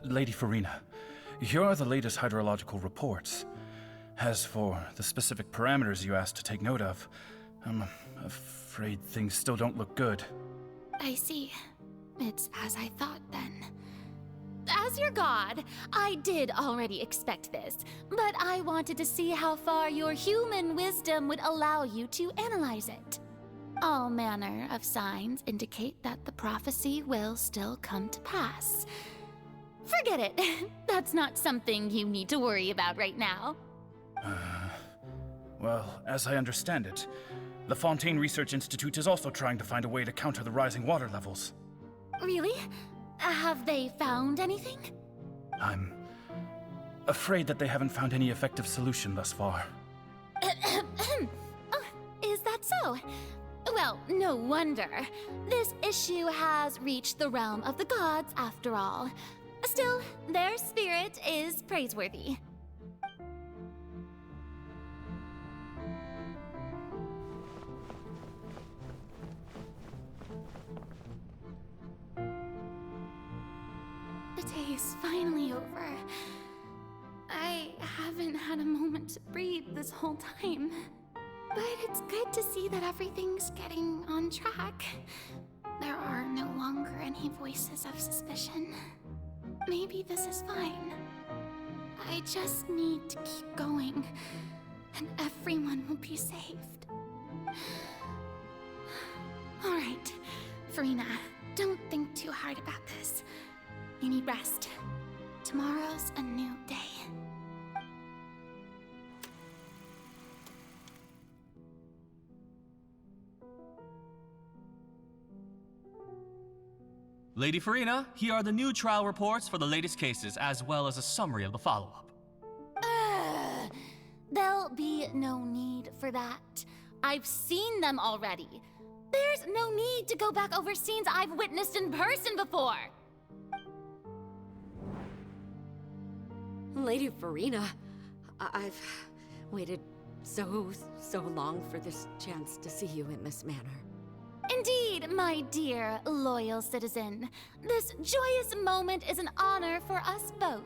Lady Farina, here are the latest hydrological reports. As for the specific parameters you asked to take note of, I'm afraid things still don't look good. I see. It's as I thought then. As your god, I did already expect this, but I wanted to see how far your human wisdom would allow you to analyze it. All manner of signs indicate that the prophecy will still come to pass. Forget it. That's not something you need to worry about right now. Well, as I understand it, the Fontaine Research Institute is also trying to find a way to counter the rising water levels. Really? Have they found anything? I'm afraid that they haven't found any effective solution thus far. Is that so? Well, no wonder. This issue has reached the realm of the gods, after all. Still, their spirit is praiseworthy. The day is finally over. I haven't had a moment to breathe this whole time. But it's good to see that everything's getting on track. There are no longer any voices of suspicion. Maybe this is fine. I just need to keep going, and everyone will be saved. All right, Farina, don't think too hard about this. You need rest. Tomorrow's a new day. Lady Farina, here are the new trial reports for the latest cases, as well as a summary of the follow-up. There'll be no need for that. I've seen them already. There's no need to go back over scenes I've witnessed in person before. Lady Farina, I've waited so long for this chance to see you in this manner. Indeed, my dear, loyal citizen. This joyous moment is an honor for us both.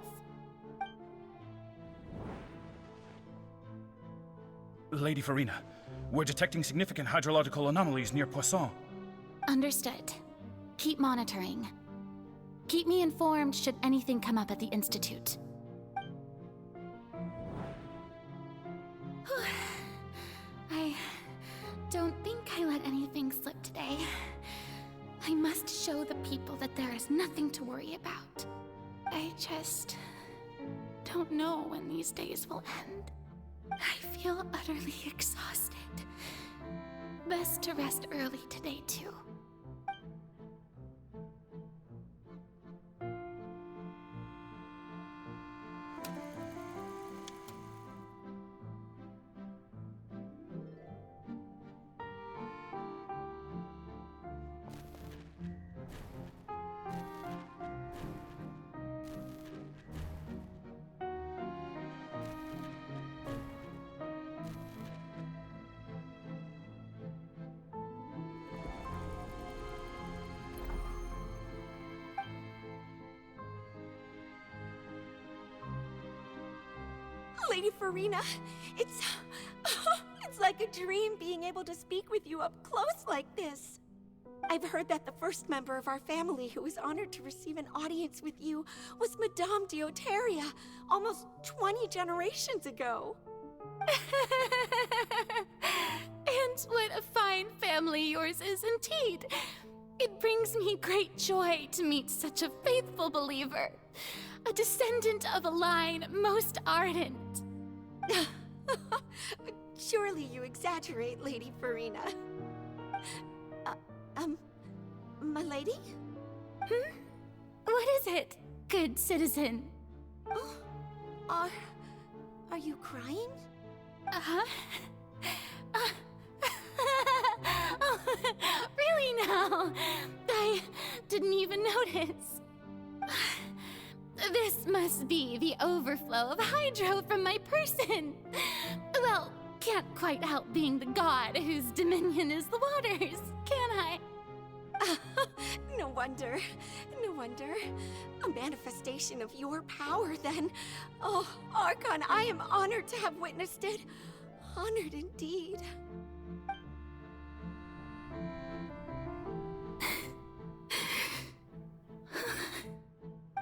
Lady Farina, we're detecting significant hydrological anomalies near Poisson. Understood. Keep monitoring. Keep me informed should anything come up at the Institute. I don't think I let anything slip today. I must show the people that there is nothing to worry about. I just don't know when these days will end. I feel utterly exhausted. Best to rest early today, too. Lady Farina, it's like a dream being able to speak with you up close like this. I've heard that the first member of our family who was honored to receive an audience with you was Madame Dioteria, almost 20 generations ago. And what a fine family yours is indeed. It brings me great joy to meet such a faithful believer, a descendant of a line most ardent. Surely you exaggerate, Lady Farina. My lady? What is it, good citizen? Oh, are you crying? Uh-huh. Oh, really now? I didn't even notice. This must be the overflow of hydro from my person. Well, can't quite help being the god whose dominion is the waters, can I? No wonder. No wonder. A manifestation of your power, then. Oh, Archon, I am honored to have witnessed it. Honored indeed.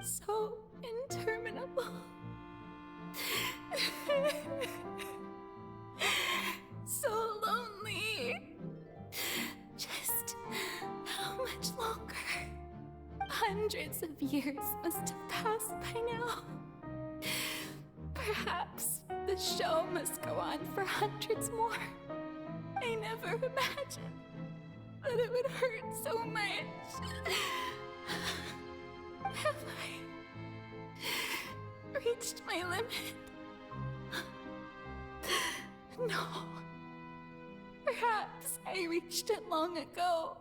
So interminable. So lonely. Just how much longer? Hundreds of years must have passed by now. Perhaps the show must go on for hundreds more. I never imagined that it would hurt so much. Have I reached my limit? No. Perhaps I reached it long ago.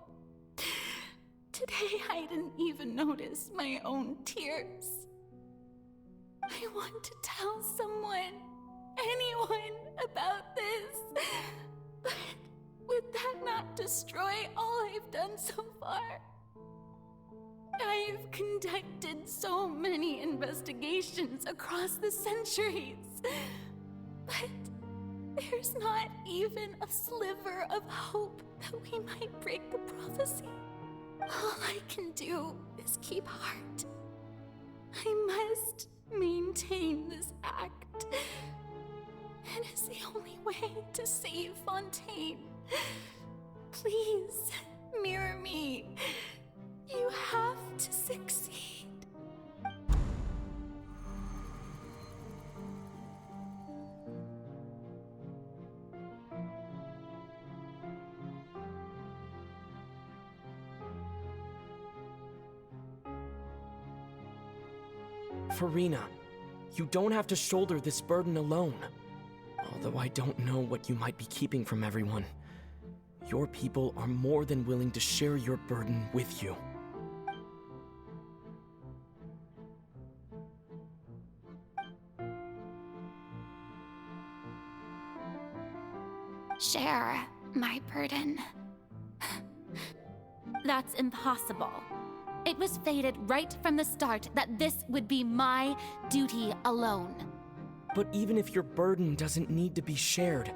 Today I didn't even notice my own tears. I want to tell someone, anyone, about this. But would that not destroy all I've done so far? I've conducted so many investigations across the centuries, but there's not even a sliver of hope that we might break the prophecy. All I can do is keep heart. I must maintain this act. It is the only way to save Fontaine. Please, mirror me. You have to succeed. Farina, you don't have to shoulder this burden alone. Although I don't know what you might be keeping from everyone. Your people are more than willing to share your burden with you. Share my burden. That's impossible. It was fated right from the start that this would be my duty alone. But even if your burden doesn't need to be shared,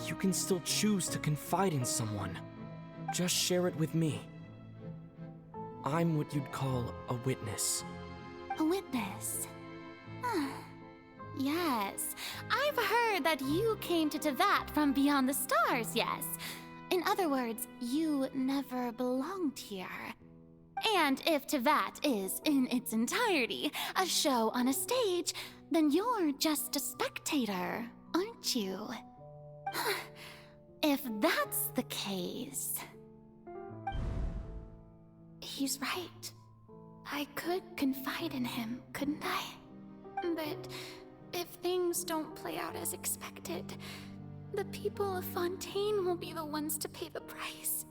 you can still choose to confide in someone. Just share it with me. I'm what you'd call a witness. A witness? Yes, I've heard that you came to Tevat from beyond the stars, yes. In other words, you never belonged here. And if Tevat is, in its entirety, a show on a stage, then you're just a spectator, aren't you? If that's the case... He's right. I could confide in him, couldn't I? But if things don't play out as expected, the people of Fontaine will be the ones to pay the price.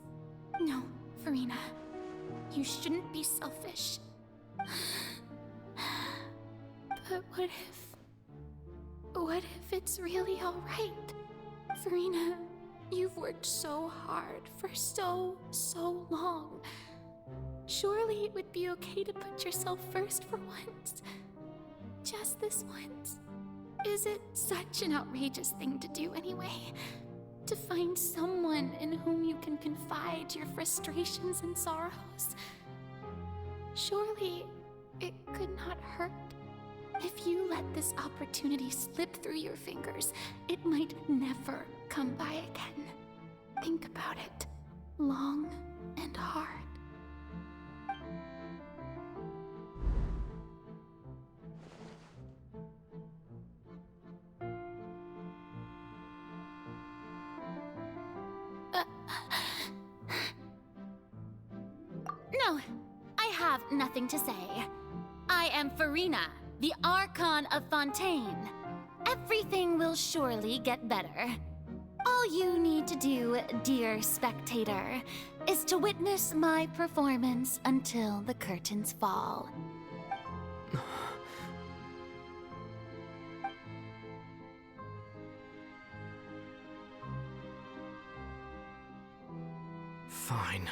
No, Farina. You shouldn't be selfish. But what if it's really alright? Farina, you've worked so hard for so long. Surely it would be okay to put yourself first for once. Just this once. Is it such an outrageous thing to do anyway? To find someone in whom you can confide your frustrations and sorrows? Surely it could not hurt. If you let this opportunity slip through your fingers, it might never come by again. Think about it long and hard. No, I have nothing to say. I am Farina, the Archon of Fontaine. Everything will surely get better. All you need to do, dear spectator, is to witness my performance until the curtains fall. Fine.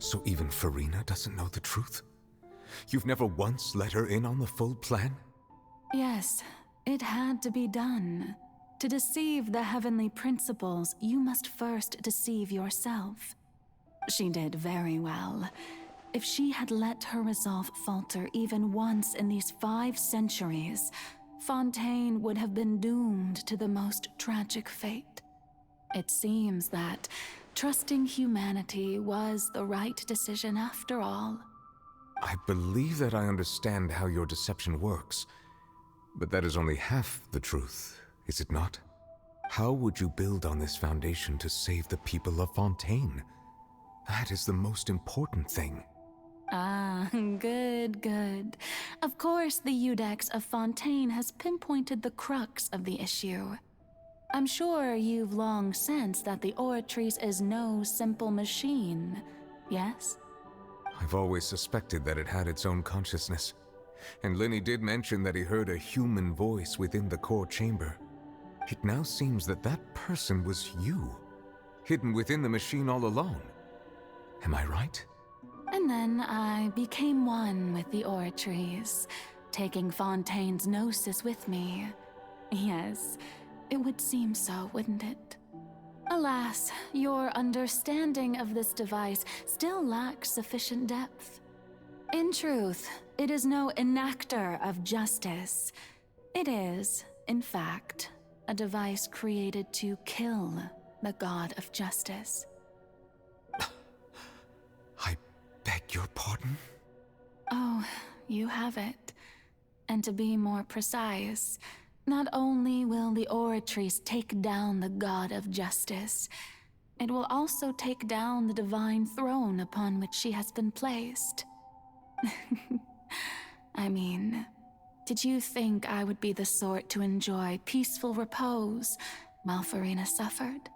So even Farina doesn't know the truth? You've never once let her in on the full plan? Yes, it had to be done. To deceive the heavenly principles, you must first deceive yourself. She did very well. If she had let her resolve falter even once in these 5 centuries, Fontaine would have been doomed to the most tragic fate. It seems that trusting humanity was the right decision after all. I believe that I understand how your deception works, but that is only half the truth, is it not? How would you build on this foundation to save the people of Fontaine? That is the most important thing. Ah, good. Of course, the Iudex of Fontaine has pinpointed the crux of the issue. I'm sure you've long sensed that the Oratrice is no simple machine, yes? I've always suspected that it had its own consciousness, and Lenny did mention that he heard a human voice within the core chamber. It now seems that that person was you, hidden within the machine all along. Am I right? And then I became one with the Oratrice, taking Fontaine's gnosis with me. Yes, it would seem so, wouldn't it? Alas, your understanding of this device still lacks sufficient depth. In truth, it is no enactor of justice. It is, in fact, a device created to kill the god of justice. I beg your pardon? Oh, you have it. And to be more precise, not only will the Oratrice take down the god of justice, it will also take down the divine throne upon which she has been placed. I mean, did you think I would be the sort to enjoy peaceful repose while Farina suffered?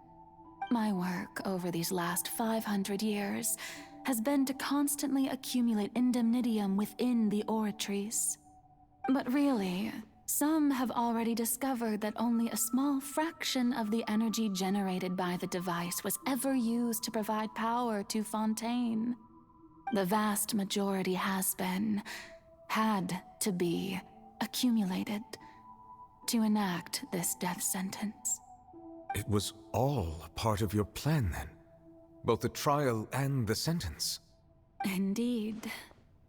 My work over these last 500 years has been to constantly accumulate indemnitium within the Oratrice. But really, some have already discovered that only a small fraction of the energy generated by the device was ever used to provide power to Fontaine. The vast majority had to be, accumulated to enact this death sentence. It was all a part of your plan then? Both the trial and the sentence? Indeed.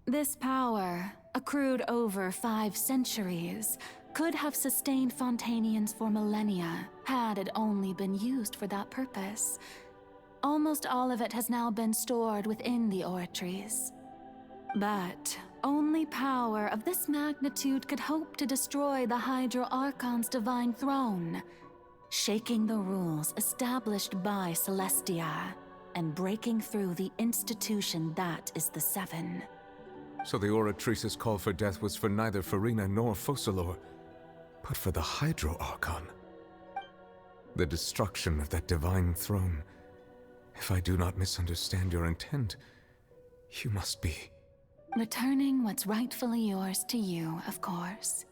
This power, accrued over 5 centuries, could have sustained Fontainians for millennia had it only been used for that purpose. Almost all of it has now been stored within the Oratrice. But only power of this magnitude could hope to destroy the Hydro Archon's divine throne, shaking the rules established by Celestia and breaking through the institution that is the Seven. So the Oratrice's call for death was for neither Farina nor Focalors, but for the Hydro Archon. The destruction of that divine throne. If I do not misunderstand your intent, you must be... Returning what's rightfully yours to you, of course.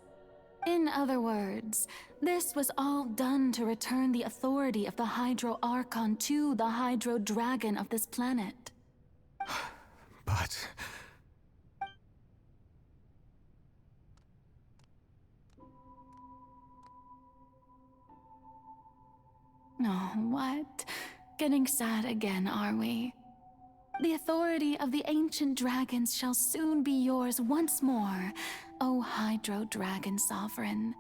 In other words, this was all done to return the authority of the Hydro Archon to the Hydro Dragon of this planet. But... Oh, what? Getting sad again, are we? The authority of the ancient dragons shall soon be yours once more, O Hydro Dragon Sovereign.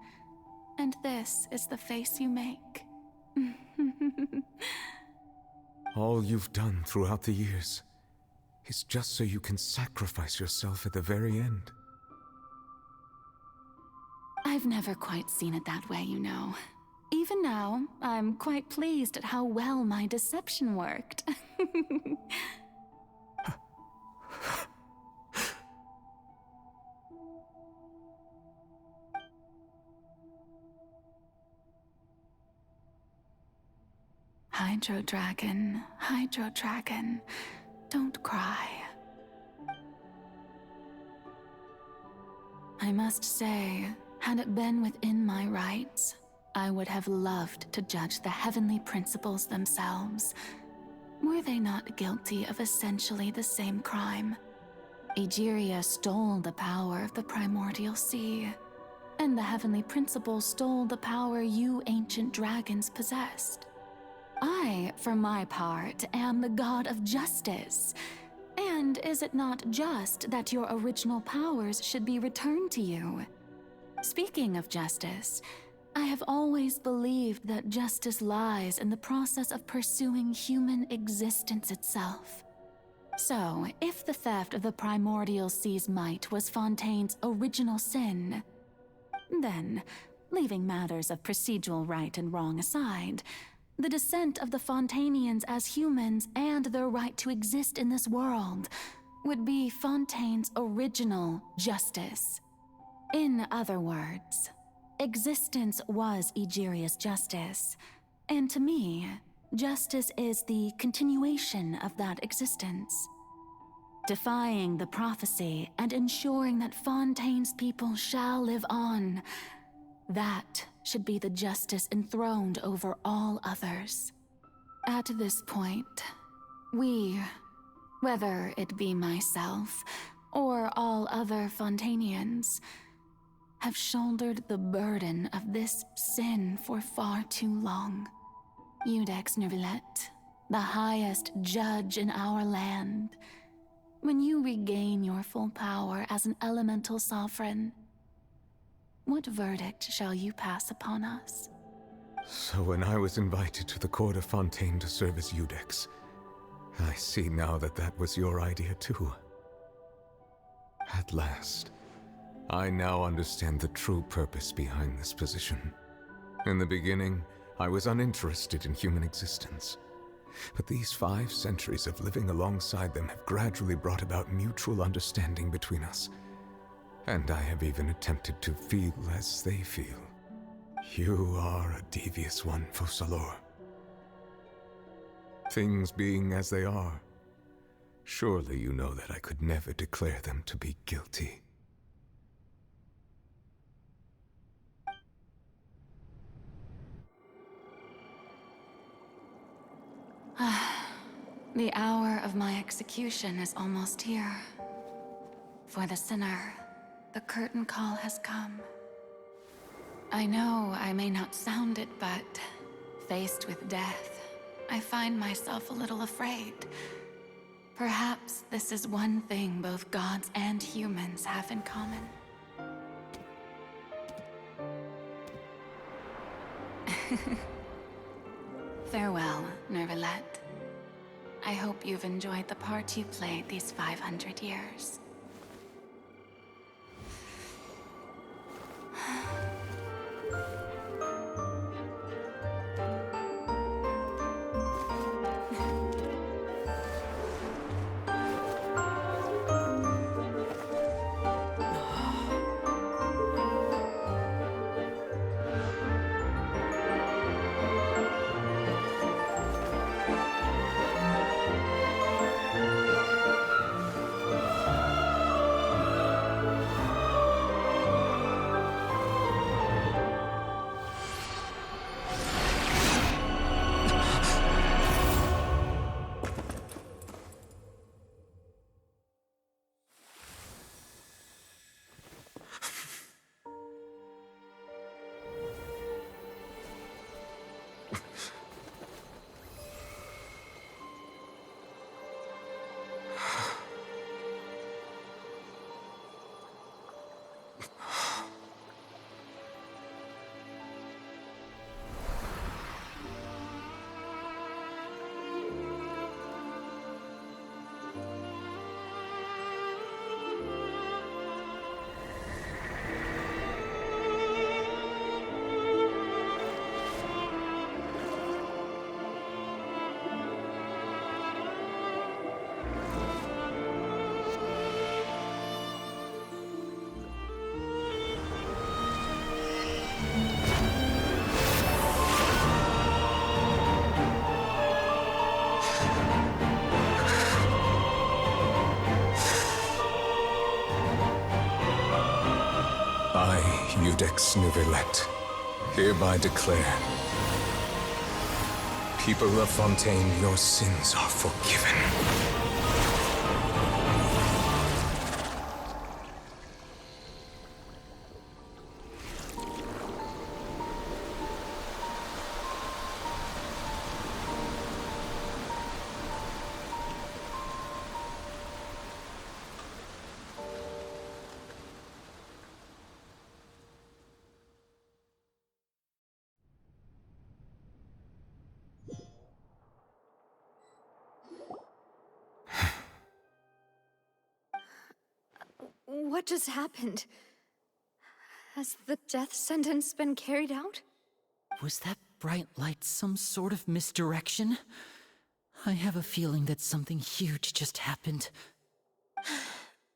And this is the face you make. all you've done throughout the years is just so you can sacrifice yourself at the very end. I've never quite seen it that way, you know. Even now, I'm quite pleased at how well my deception worked. Hydro Dragon, don't cry. I must say, had it been within my rights, I would have loved to judge the heavenly principles themselves. were they not guilty of essentially the same crime? Egeria stole the power of the primordial sea, and the heavenly principle stole the power you ancient dragons possessed. I, for my part, am the god of justice. And is it not just that your original powers should be returned to you? Speaking of justice, I have always believed that justice lies in the process of pursuing human existence itself. So, if the theft of the primordial sea's might was Fontaine's original sin, then, leaving matters of procedural right and wrong aside, the descent of the Fontanians as humans and their right to exist in this world would be Fontaine's original justice. In other words, existence was Egeria's justice, and to me, justice is the continuation of that existence. Defying the prophecy and ensuring that Fontaine's people shall live on, that should be the justice enthroned over all others. At this point, we, whether it be myself or all other Fontanians, have shouldered the burden of this sin for far too long. Iudex Neuvillette, the highest judge in our land, when you regain your full power as an elemental sovereign, what verdict shall you pass upon us? So when I was invited to the court of Fontaine to serve as Iudex, I see now that that was your idea too. At last, I now understand the true purpose behind this position. In the beginning, I was uninterested in human existence. But these 5 centuries of living alongside them have gradually brought about mutual understanding between us. And I have even attempted to feel as they feel. You are a devious one, Focalors. Things being as they are, surely you know that I could never declare them to be guilty. The hour of my execution is almost here. For the sinner, the curtain call has come. I know I may not sound it, but faced with death, I find myself a little afraid. Perhaps this is one thing both gods and humans have in common. Farewell, Neuvillette. I hope you've enjoyed the part you played these 500 years. I, Iudex Neuvillette, hereby declare People of Fontaine, your sins are forgiven. What just happened? Has the death sentence been carried out? Was that bright light some sort of misdirection? I have a feeling that something huge just happened.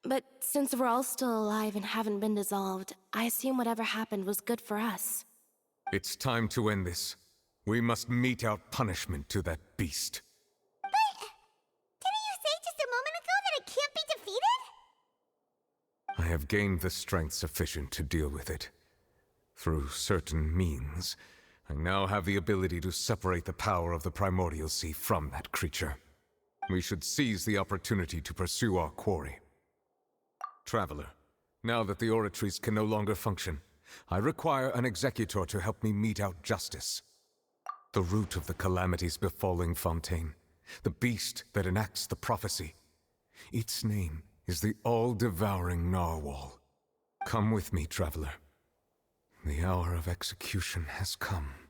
But since we're all still alive and haven't been dissolved, I assume whatever happened was good for us. It's time to end this. We must mete out punishment to that beast. Didn't you say just a moment ago that it can't be defeated? I have gained the strength sufficient to deal with it. Through certain means, I now have the ability to separate the power of the Primordial Sea from that creature. We should seize the opportunity to pursue our quarry. Traveler, now that the oratories can no longer function, I require an executor to help me mete out justice. The root of the calamities befalling Fontaine, the beast that enacts the prophecy. Its name is the all-devouring Narwhal. Come with me, traveler. The hour of execution has come.